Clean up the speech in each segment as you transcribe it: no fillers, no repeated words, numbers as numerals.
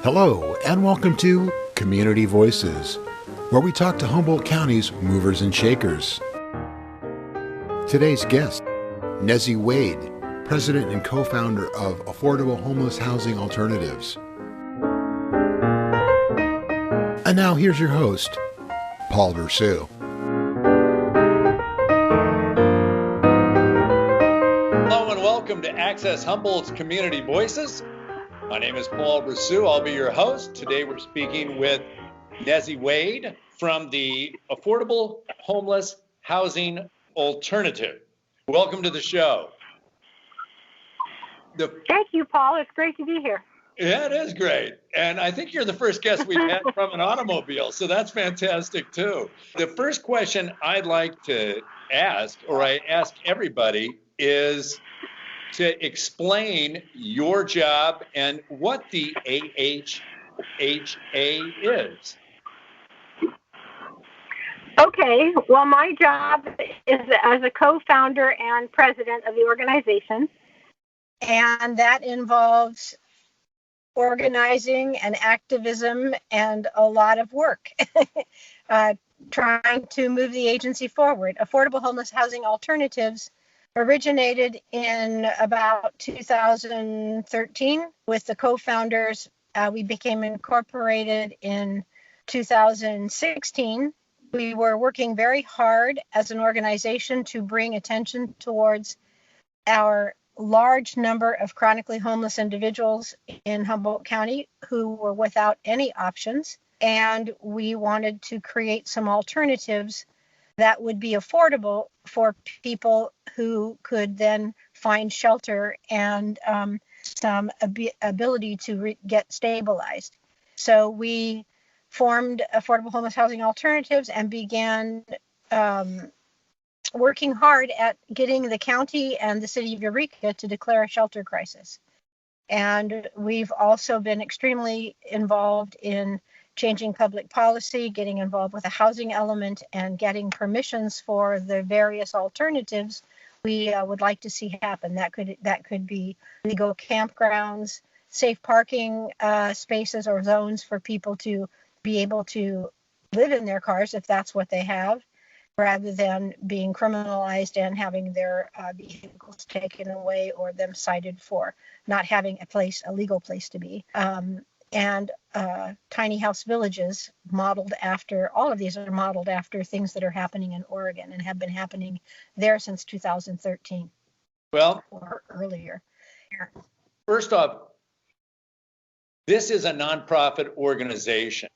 Hello, and welcome to Community Voices, where we talk to Humboldt County's movers and shakers. Today's guest, Nezzie Wade, President and co-founder of Affordable Homeless Housing Alternatives. And now here's your host, Paul Broussard. Hello and welcome to Access Humboldt's Community Voices. My name is Paul Broussard. I'll be your host. Today we're speaking with Nezzie Wade from the Affordable Homeless Housing Alternative. Welcome to the show. Thank you, Paul. It's great to be here. Yeah, it is great. And I think you're the first guest we've had from an automobile, so that's fantastic too. The first question I'd like to ask, or I ask everybody, is to explain your job and what the AHHA is. Okay, well, my job is as a co-founder and president of the organization, and that involves organizing and activism and a lot of work trying to move the agency forward. Affordable Homeless Housing Alternatives originated in about 2013 with the co-founders. We became incorporated in 2016. We were working very hard as an organization to bring attention towards our large number of chronically homeless individuals in Humboldt County who were without any options. And we wanted to create some alternatives that would be affordable for people who could then find shelter and some ability to get stabilized. So we formed Affordable Homeless Housing Alternatives and began working hard at getting the county and the city of Eureka to declare a shelter crisis. And we've also been extremely involved in changing public policy, getting involved with the housing element, and getting permissions for the various alternatives we would like to see happen. That could be legal campgrounds, safe parking spaces or zones for people to be able to live in their cars if that's what they have, rather than being criminalized and having their vehicles taken away or them cited for not having a legal place to be. And tiny house villages all of these are modeled after things that are happening in Oregon and have been happening there since 2013. Well, or earlier. First off, this is a nonprofit organization.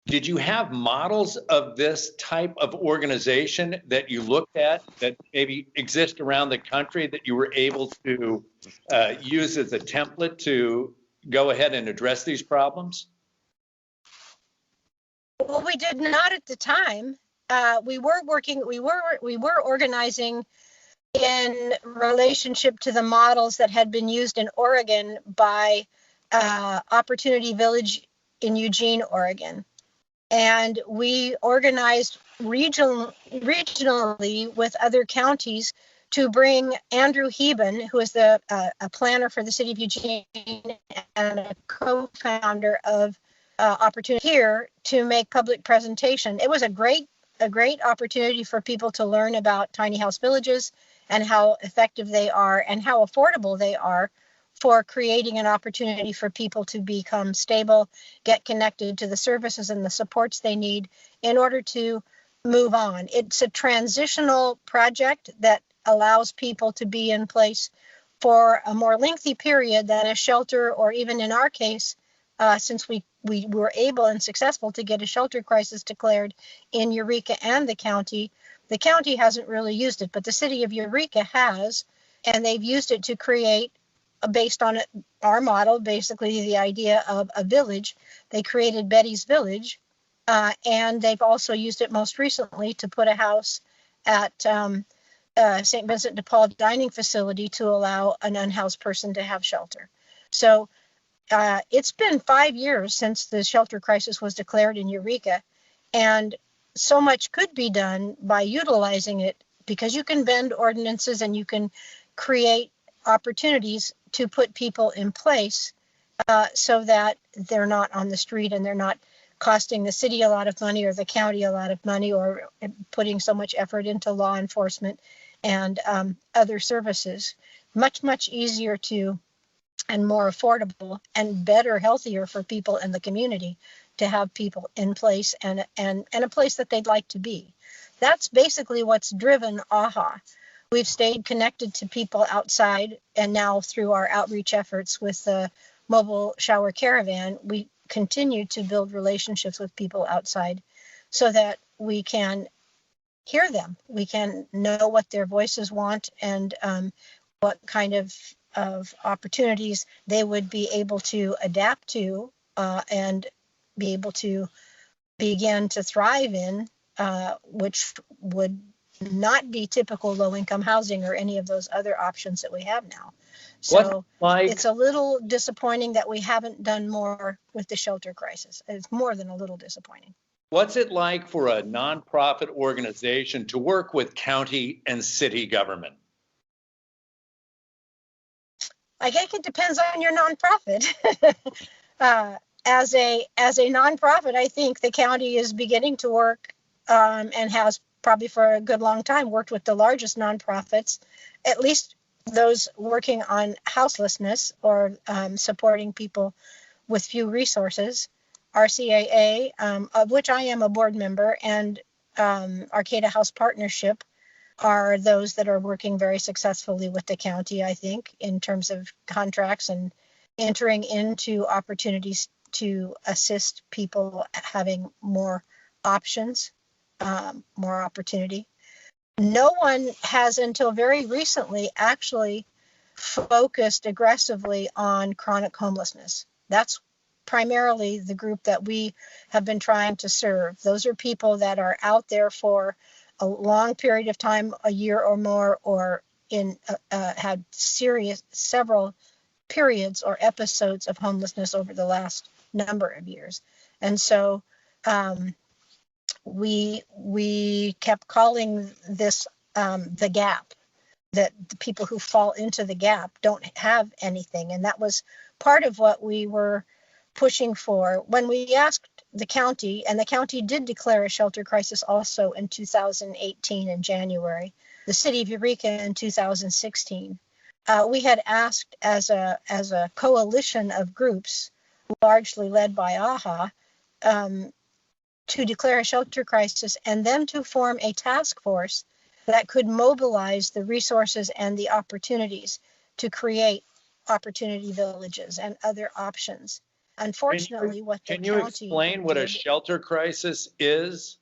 Did you have models of this type of organization that you looked at that maybe exist around the country that you were able to use as a template to go ahead and address these problems? Well, we did not at the time. We were organizing in relationship to the models that had been used in Oregon by Opportunity Village in Eugene, Oregon. And we organized regionally with other counties to bring Andrew Heben, who is a planner for the city of Eugene and a co-founder of Opportunity here, to make public presentation. It was a great opportunity for people to learn about tiny house villages and how effective they are and how affordable they are for creating an opportunity for people to become stable, get connected to the services and the supports they need in order to move on. It's a transitional project that allows people to be in place for a more lengthy period than a shelter, or even in our case, since we were able and successful to get a shelter crisis declared in Eureka and the county hasn't really used it, but the city of Eureka has, and they've used it to create, based on our model, basically the idea of a village. They created Betty's Village, and they've also used it most recently to put a house at St. Vincent de Paul dining facility to allow an unhoused person to have shelter. So it's been 5 years since the shelter crisis was declared in Eureka, and so much could be done by utilizing it, because you can bend ordinances and you can create opportunities to put people in place so that they're not on the street and they're not costing the city a lot of money or the county a lot of money or putting so much effort into law enforcement and other services. Much, much easier to and more affordable and better, healthier for people in the community to have people in place and a place that they'd like to be. That's basically what's driven AHHA. We've stayed connected to people outside, and now through our outreach efforts with the mobile shower caravan, we continue to build relationships with people outside so that we can hear them. We can know what their voices want and what kind of opportunities they would be able to adapt to and be able to begin to thrive in, which would not be typical low-income housing or any of those other options that we have now. So it's a little disappointing that we haven't done more with the shelter crisis. It's more than a little disappointing. What's it like for a nonprofit organization to work with county and city government? I think it depends on your nonprofit. As a nonprofit, I think the county is beginning to work and has probably for a good long time worked with the largest nonprofits, at least those working on houselessness or supporting people with few resources. RCAA, of which I am a board member, and AHHA House Partnership are those that are working very successfully with the county, I think, in terms of contracts and entering into opportunities to assist people having more options, more opportunity. No one has until very recently actually focused aggressively on chronic homelessness. That's primarily the group that we have been trying to serve. Those are people that are out there for a long period of time, a year or more, or had several periods or episodes of homelessness over the last number of years. And so we kept calling this the gap, that the people who fall into the gap don't have anything. And that was part of what we were pushing for when we asked the county, and the county did declare a shelter crisis also in 2018 in January, the city of Eureka in 2016. We had asked as a coalition of groups, largely led by AHHA, to declare a shelter crisis and then to form a task force that could mobilize the resources and the opportunities to create opportunity villages and other options. Unfortunately, can you explain what a shelter crisis is?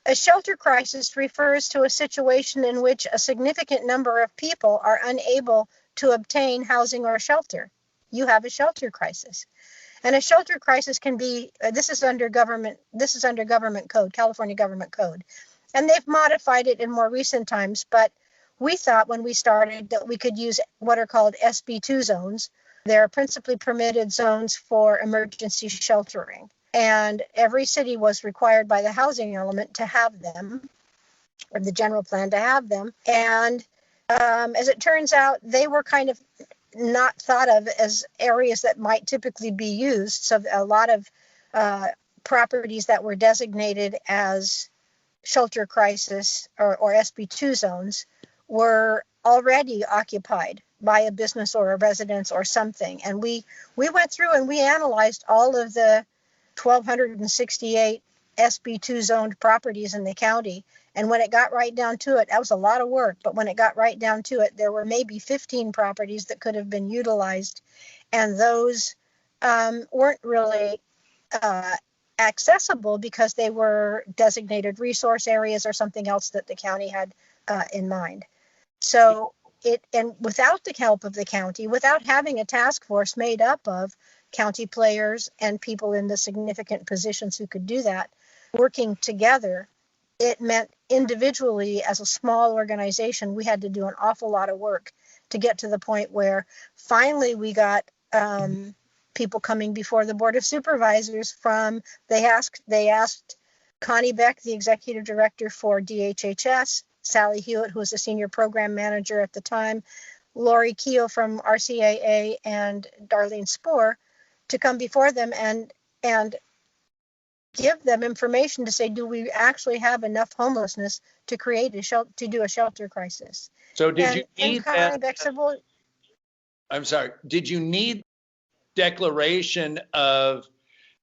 A shelter crisis refers to a situation in which a significant number of people are unable to obtain housing or shelter. You have a shelter crisis. And a shelter crisis can be, this is under government code, California government code. And they've modified it in more recent times, but we thought when we started that we could use what are called SB2 zones. They're principally permitted zones for emergency sheltering. And every city was required by the housing element to have them, or the general plan to have them. And as it turns out, they were kind of not thought of as areas that might typically be used. So a lot of properties that were designated as shelter crisis or SB2 zones were already occupied by a business or a residence or something. And we went through and we analyzed all of the 1,268 SB2 zoned properties in the county. And when it got right down to it, that was a lot of work, but when it got right down to it, there were maybe 15 properties that could have been utilized. And those weren't really accessible because they were designated resource areas or something else that the county had in mind. So and without the help of the county, without having a task force made up of county players and people in the significant positions who could do that, working together, it meant individually as a small organization, we had to do an awful lot of work to get to the point where finally we got people coming before the Board of Supervisors from, they asked Connie Beck, the executive director for DHHS, Sally Hewitt, who was the senior program manager at the time, Lori Keogh from RCAA and Darlene Spoor to come before them and give them information to say, do we actually have enough homelessness to create to do a shelter crisis? So did you need that? Beck said, well, I'm sorry. Did you need declaration of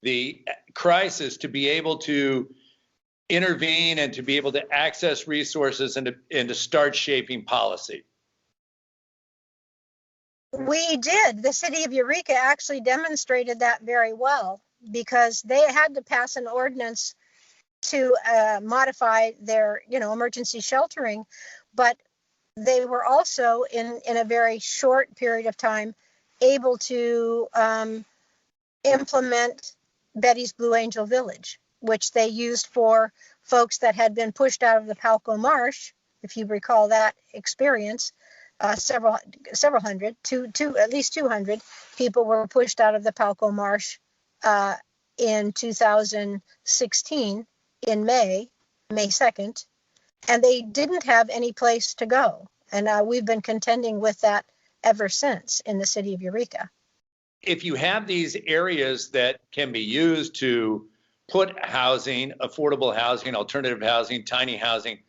the crisis to be able to intervene and to be able to access resources and to start shaping policy? We did. The city of Eureka actually demonstrated that very well, because they had to pass an ordinance to modify their, emergency sheltering, but they were also in a very short period of time able to implement Betty's Blue Angel Village, which they used for folks that had been pushed out of the Palco Marsh. If you recall that experience, several hundred, at least 200 people were pushed out of the Palco Marsh in 2016 in May 2nd, and they didn't have any place to go. And we've been contending with that ever since in the city of Eureka. If you have these areas that can be used to put housing, affordable housing, alternative housing, tiny housing,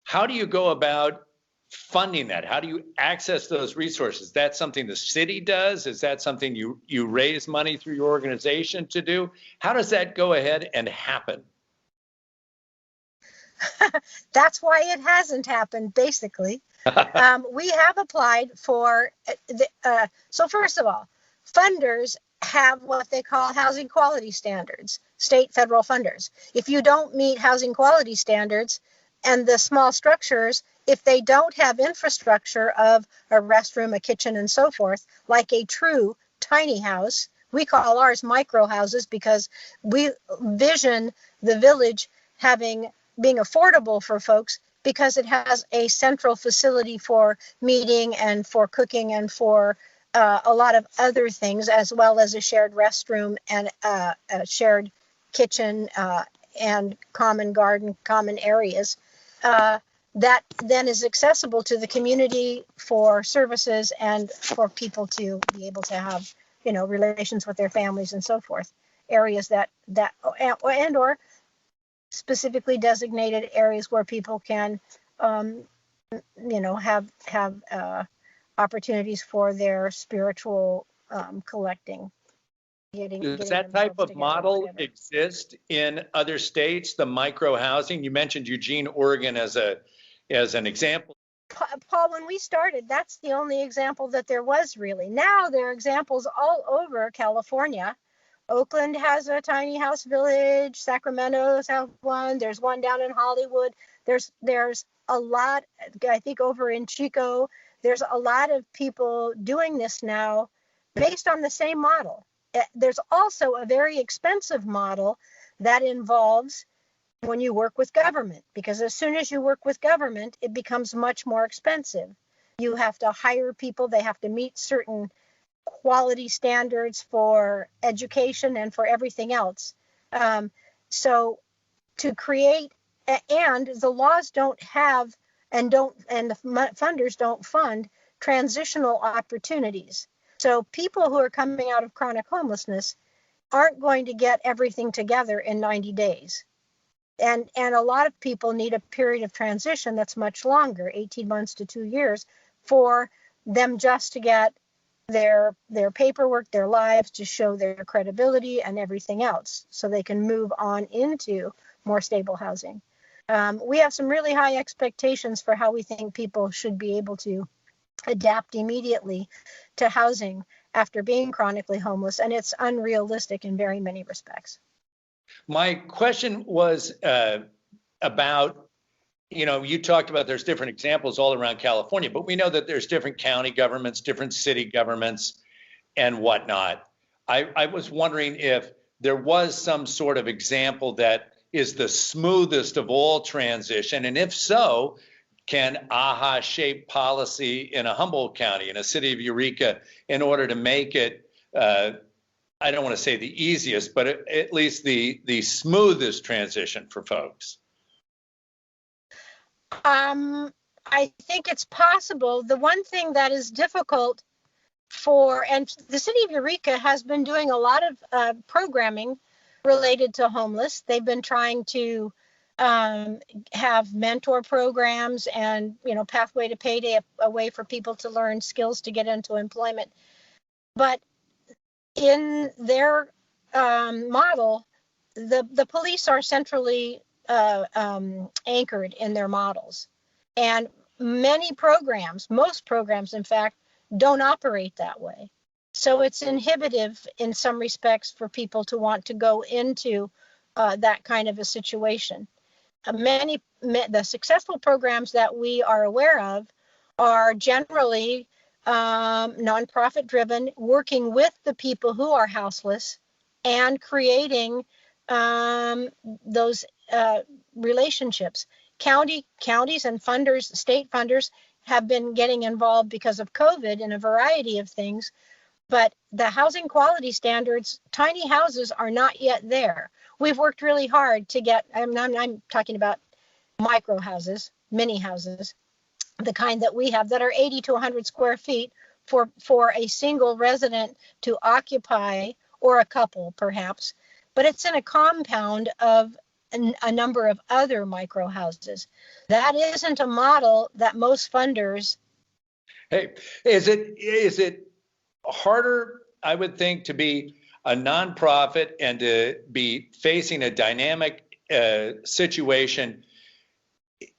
how do you go about funding that? How do you access those resources? Is that something the city does? Is that something you raise money through your organization to do? How does that go ahead and happen? That's why it hasn't happened, basically. We have applied for, so first of all, funders have what they call housing quality standards, state, federal funders. If you don't meet housing quality standards, and the small structures, if they don't have infrastructure of a restroom, a kitchen, and so forth, like a true tiny house, we call ours micro houses because we vision the village being affordable for folks because it has a central facility for meeting and for cooking and for a lot of other things, as well as a shared restroom and a shared kitchen and common garden, common areas. That then is accessible to the community for services and for people to be able to have, relations with their families and so forth. Areas that or specifically designated areas where people can, have opportunities for their spiritual collecting. Does that type of model exist in other states, the micro housing? You mentioned Eugene, Oregon as an example. Paul, when we started, that's the only example that there was really. Now there are examples all over California. Oakland has a tiny house village. Sacramento's have one. There's one down in Hollywood. There's a lot, I think over in Chico, there's a lot of people doing this now based on the same model. There's also a very expensive model that involves when you work with government, because as soon as you work with government, it becomes much more expensive. You have to hire people. They have to meet certain quality standards for education and for everything else. So to create, and the laws don't have and the funders don't fund transitional opportunities. So people who are coming out of chronic homelessness aren't going to get everything together in 90 days. And a lot of people need a period of transition that's much longer, 18 months to 2 years, for them just to get their paperwork, their lives, to show their credibility and everything else, so they can move on into more stable housing. We have some really high expectations for how we think people should be able to adapt immediately to housing after being chronically homeless, and it's unrealistic in very many respects. My question was about, you talked about there's different examples all around California, but we know that there's different county governments, different city governments, and whatnot. I was wondering if there was some sort of example that is the smoothest of all transition, and if so, can AHHA shape policy in a Humboldt County, in a city of Eureka, in order to make it, I don't want to say the easiest, but at least the smoothest transition for folks? I think it's possible. The one thing that is difficult and the city of Eureka has been doing a lot of programming related to homeless. They've been trying to have mentor programs and, pathway to payday, a way for people to learn skills to get into employment. But in their model, the police are centrally anchored in their models. And most programs, in fact, don't operate that way. So it's inhibitive in some respects for people to want to go into that kind of a situation. The successful programs that we are aware of are generally nonprofit driven, working with the people who are houseless and creating those relationships. Counties and funders, state funders, have been getting involved because of COVID in a variety of things, but the housing quality standards, tiny houses are not yet there. We've worked really hard to get, I'm talking about micro houses, mini houses, the kind that we have that are 80 to 100 square feet for a single resident to occupy, or a couple perhaps, but it's in a compound of a number of other micro houses. That isn't a model that most funders. Hey, is it harder, I would think, to be a nonprofit and to be facing a dynamic situation?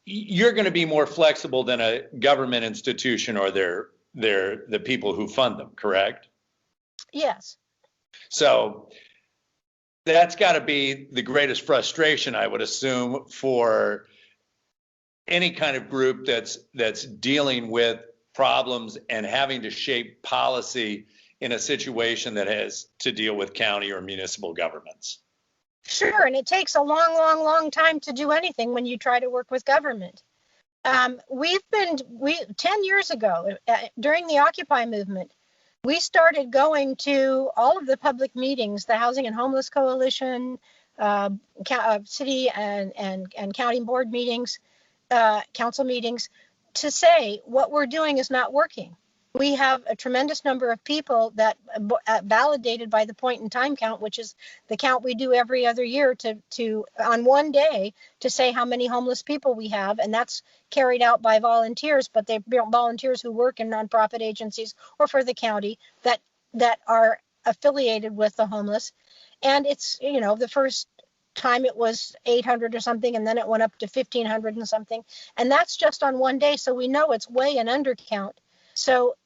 You're going to be more flexible than a government institution or the people who fund them, correct? Yes. So that's got to be the greatest frustration, I would assume, for any kind of group that's dealing with problems and having to shape policy in a situation that has to deal with county or municipal governments. Sure, and it takes a long time to do anything when you try to work with government. 10 years ago, during the Occupy movement, we started going to all of the public meetings, the Housing and Homeless Coalition, city and county board meetings, council meetings, to say what we're doing is not working. We have a tremendous number of people that validated by the point in time count, which is the count we do every other year to on one day to say how many homeless people we have. And that's carried out by volunteers, but they're volunteers who work in nonprofit agencies or for the county that are affiliated with the homeless. And it's, the first time it was 800 or something, and then it went up to 1,500 and something. And that's just on one day. So we know it's way an undercount. So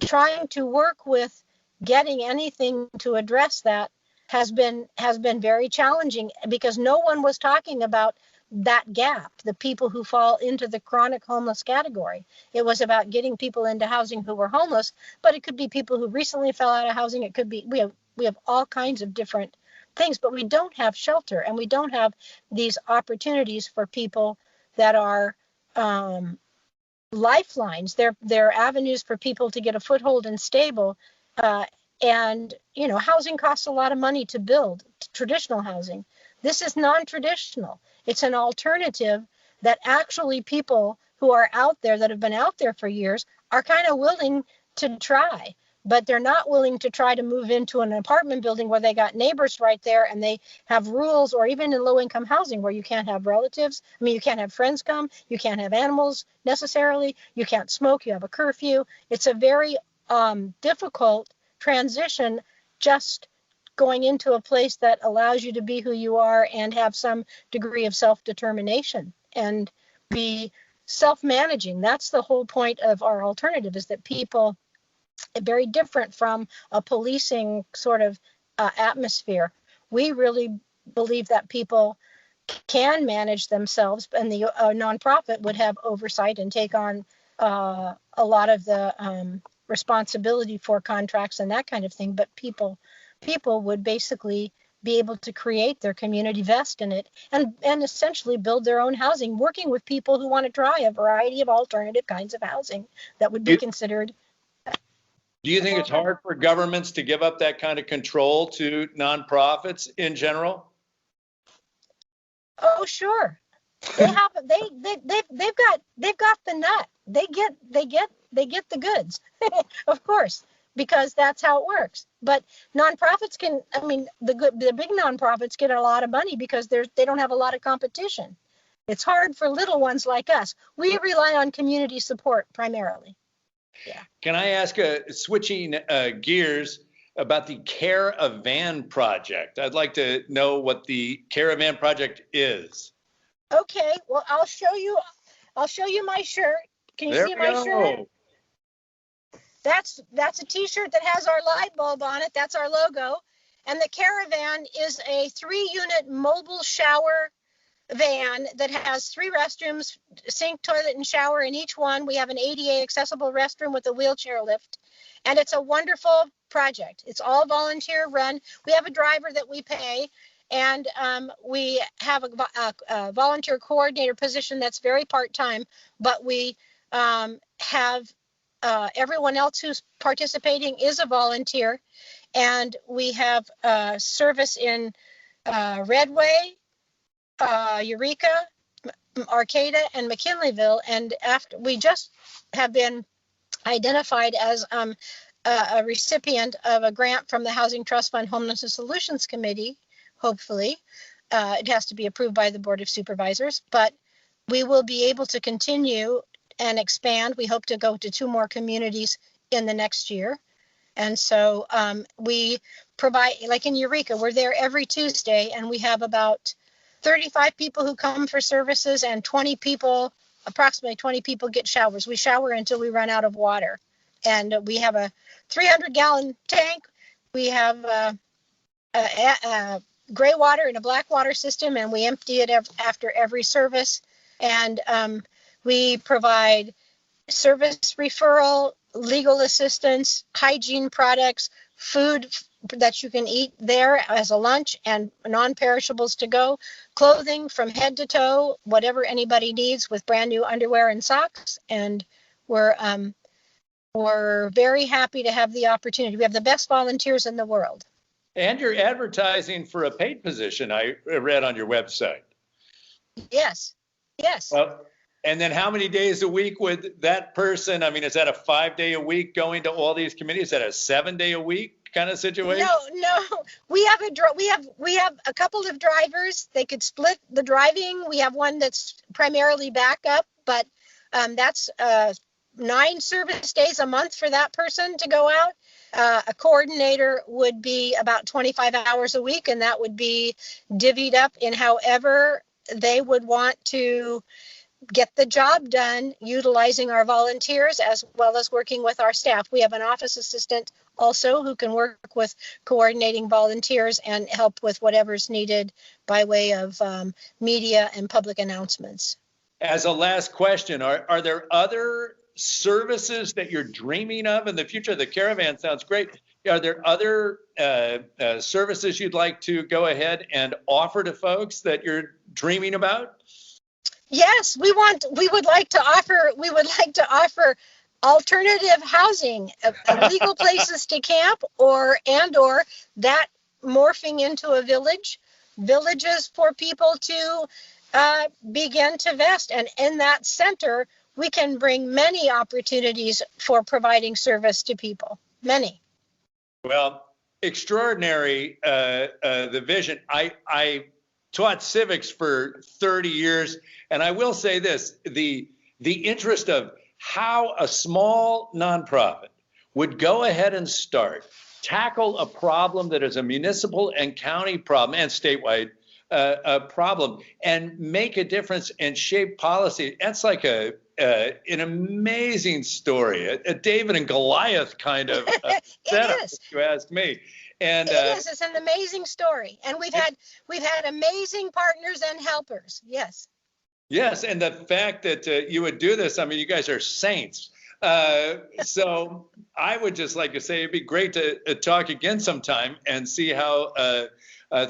trying to work with getting anything to address that has been very challenging, because no one was talking about that gap, the people who fall into the chronic homeless category. It was about getting people into housing who were homeless, but it could be people who recently fell out of housing. It could be, we have all kinds of different things, but we don't have shelter, and we don't have these opportunities for people that are lifelines. They're avenues for people to get a foothold and stable. And housing costs a lot of money to build, traditional housing. This is non-traditional. It's an alternative that actually people who are out there, that have been out there for years, are kind of willing to try. But they're not willing to try to move into an apartment building where they got neighbors right there and they have rules, or even in low-income housing where you can't have relatives. I mean, you can't have friends come, you can't have animals necessarily, you can't smoke, you have a curfew. It's a very difficult transition, just going into a place that allows you to be who you are and have some degree of self-determination and be self-managing. That's the whole point of our alternative, is that people, very different from a policing sort of atmosphere. We really believe that people can manage themselves, and the nonprofit would have oversight and take on a lot of the responsibility for contracts and that kind of thing. But people would basically be able to create their community, vest in it, and essentially build their own housing, working with people who want to try a variety of alternative kinds of housing that would be considered. Do you think it's hard for governments to give up that kind of control to nonprofits in general? Oh, sure. They've got the nut. They get the goods, of course, because that's how it works. But nonprofits the big nonprofits get a lot of money because they don't have a lot of competition. It's hard for little ones like us. We rely on community support primarily. Yeah. Can I ask, switching gears, about the Caravan Project? I'd like to know what the Caravan Project is. Okay, well, I'll show you my shirt. Can you see my shirt? That's a t-shirt that has our light bulb on it. That's our logo. And the Caravan is a 3-unit mobile shower van that has 3 restrooms, sink, toilet, and shower in each one. We have an ADA accessible restroom with a wheelchair lift. And it's a wonderful project. It's all volunteer run. We have a driver that we pay. And we have a volunteer coordinator position that's very part-time, but we have everyone else who's participating is a volunteer. And we have service in Redway, Eureka, Arcata, and McKinleyville. And after we just have been identified as a recipient of a grant from the Housing Trust Fund Homelessness Solutions Committee. Hopefully, it has to be approved by the Board of Supervisors, but we will be able to continue and expand. We hope to go to 2 more communities in the next year. And so we provide, like in Eureka, we're there every Tuesday, and we have about 35 people who come for services, and approximately 20 people get showers. We shower until we run out of water. And we have a 300-gallon tank. We have a gray water and a black water system, and we empty it after every service. And we provide service referral, legal assistance, hygiene products, food that you can eat there as a lunch, and non-perishables to go, clothing from head to toe, whatever anybody needs, with brand new underwear and socks. And we're very happy to have the opportunity. We have the best volunteers in the world. And you're advertising for a paid position, I read on your website. Yes. And then how many days a week would that person, is that a 5-day a week going to all these committees? Is that a 7-day a week kind of situation? No. We have a couple of drivers. They could split the driving. We have one that's primarily backup, but that's 9 service days a month for that person to go out. A coordinator would be about 25 hours a week, and that would be divvied up in however they would want to get the job done, utilizing our volunteers as well as working with our staff. We have an office assistant also who can work with coordinating volunteers and help with whatever's needed by way of media and public announcements. As a last question, are there other services that you're dreaming of in the future? The Caravan sounds great. Are there other services you'd like to go ahead and offer to folks that you're dreaming about? Yes, we would like to offer alternative housing, legal places to camp, or that morphing into a villages for people to begin to vest. And in that center, we can bring many opportunities for providing service to people, many. Well, extraordinary, the vision. I taught civics for 30 years, and I will say this, the interest of how a small nonprofit would go ahead and tackle a problem that is a municipal and county problem and statewide problem, and make a difference and shape policy. That's like an amazing story, a David and Goliath kind of setup, if you ask me. And it is. It's an amazing story, and we've had amazing partners and helpers. Yes. Yes, and the fact that you would do this, you guys are saints. So I would just like to say it'd be great to talk again sometime and see how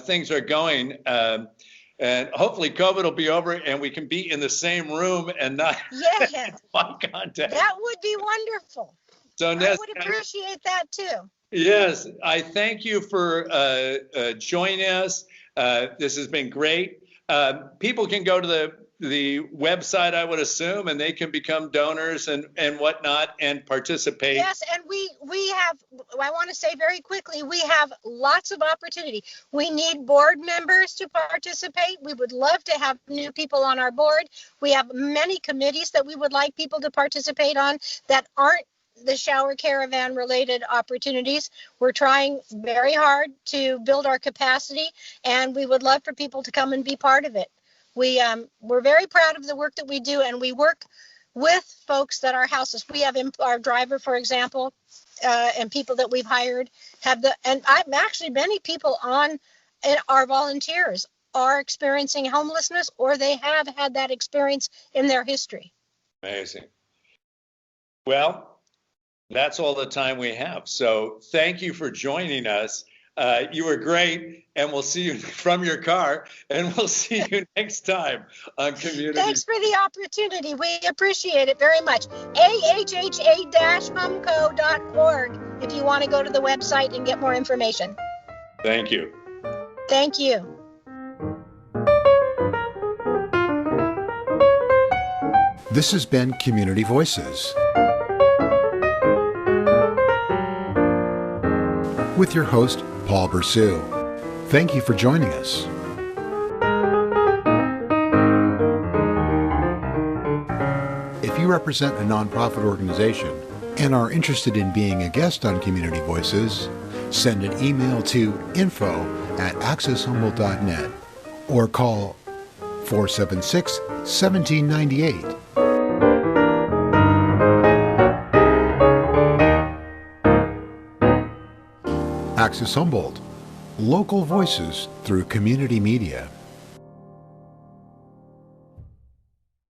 things are going. And hopefully COVID will be over and we can be in the same room and not eye contact. That would be wonderful. So I would appreciate that too. Yes, I thank you for joining us. This has been great. People can go to the the website, I would assume, and they can become donors and whatnot and participate. Yes, and we have, I want to say very quickly, we have lots of opportunity. We need board members to participate. We would love to have new people on our board. We have many committees that we would like people to participate on that aren't the shower caravan related opportunities. We're trying very hard to build our capacity, and we would love for people to come and be part of it. We're very proud of the work that we do, and we work with folks that are houseless. We have our driver, for example, and people that we've hired and I'm actually, many people on our volunteers are experiencing homelessness, or they have had that experience in their history. Amazing. Well, that's all the time we have. So thank you for joining us. You were great, and we'll see you from your car, and we'll see you next time on Community. Thanks for the opportunity. We appreciate it very much. AHHA-humco.org if you want to go to the website and get more information. Thank you. Thank you. This has been Community Voices with your host, Paul Broussard. Thank you for joining us. If you represent a nonprofit organization and are interested in being a guest on Community Voices, send an email to info@accesshumboldt.net or call 476-1798. Access Humboldt, local voices through community media.